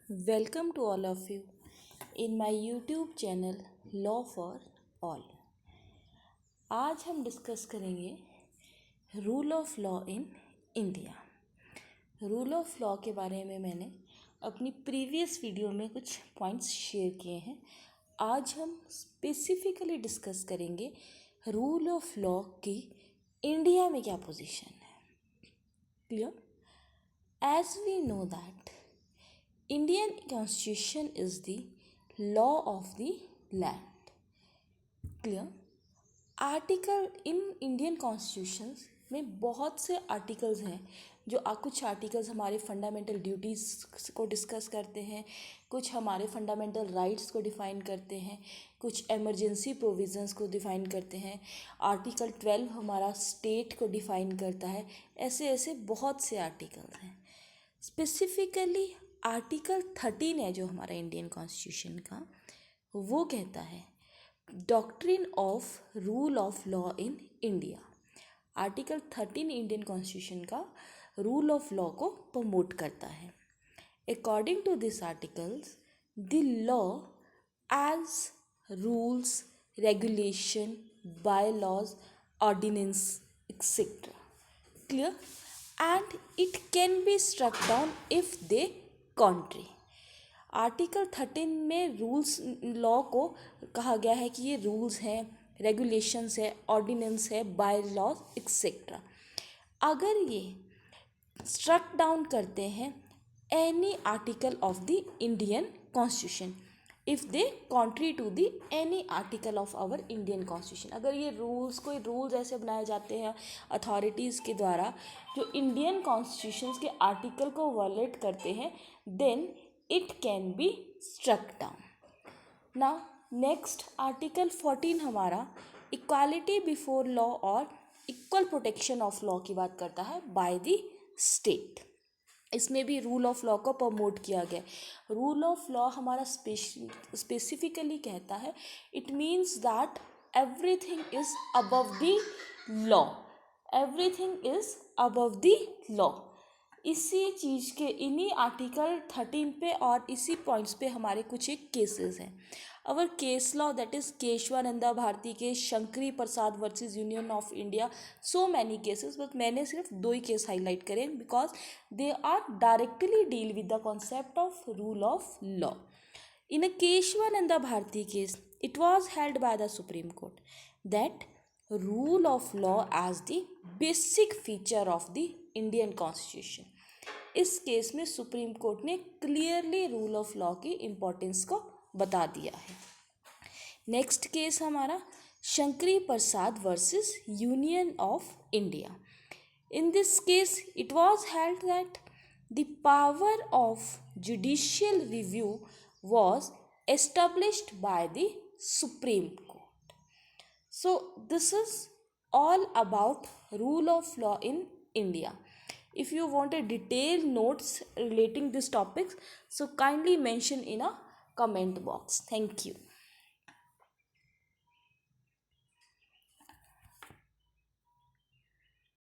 Welcome to all of you in my YouTube channel Law for All। आज हम discuss करेंगे rule of law in India. Rule of law के बारे में मैंने अपनी प्रीवियस वीडियो में कुछ पॉइंट्स शेयर किए हैं। आज हम स्पेसिफिकली डिस्कस करेंगे रूल ऑफ लॉ की इंडिया में क्या पोजीशन है। Clear? As we know that Indian Constitution is the law of the land। Clear? Article in Indian constitution में बहुत से आर्टिकल्स हैं जो कुछ आर्टिकल्स हमारे फंडामेंटल ड्यूटीज़ को डिस्कस करते हैं, कुछ हमारे फंडामेंटल राइट्स को डिफ़ाइन करते हैं, कुछ एमरजेंसी प्रोविजंस को डिफ़ाइन करते हैं। आर्टिकल 12 हमारा स्टेट को डिफ़ाइन करता है। ऐसे ऐसे बहुत से आर्टिकल्स हैं। स्पेसिफिकली आर्टिकल 13 है जो हमारा इंडियन कॉन्स्टिट्यूशन का, वो कहता है doctrine of rule of law in India. Article 13 Indian constitution का रूल ऑफ लॉ को प्रमोट करता है। According to this articles the law as rules, regulation, by laws, ordinance etcetera. Clear? And it can be struck down if they country. Article 13 में rules law को कहा गया है कि ये रूल्स हैं, रेगुलेशंस है, ऑर्डिनेंस है, बाय लॉज एक्सेट्रा। अगर ये स्ट्रक डाउन करते हैं any article of the Indian constitution, if they contrary to the any article of our Indian constitution, अगर ये रूल्स कोई रूल्स ऐसे बनाए जाते हैं अथॉरिटीज़ के द्वारा जो इंडियन कॉन्स्टिट्यूशन के आर्टिकल को वायलेट करते हैं, then it can be struck down. Now next article 14 हमारा इक्वालिटी बिफोर लॉ और इक्वल प्रोटेक्शन ऑफ लॉ की बात करता है बाय द स्टेट। इसमें भी रूल ऑफ लॉ को प्रमोट किया गया। रूल ऑफ लॉ हमारा स्पेसिफिकली कहता है it means that everything is above the law, everything is above the law. इसी चीज़ के इन्हीं आर्टिकल 13 पे और इसी पॉइंट्स पे हमारे कुछ एक केसेस हैं। Our case law that is Kesavananda Bharati case, Shankari Prasad versus union of India, so many cases, but मैंने सिर्फ 2 ही केस हाईलाइट करें because they are directly deal with the concept of rule of law. In a Kesavananda Bharati case it was held by the Supreme Court that rule of law as the basic feature of the Indian Constitution। इस case में supreme court ने clearly rule of law की importance को बता दिया है। Next case हमारा Shankari Prasad versus union of India. In this case it was held that the power of judicial review was established by the Supreme Court। So this is all about rule of law in India। If you want a detailed notes relating this topics, so kindly mention in a comment box। Thank you।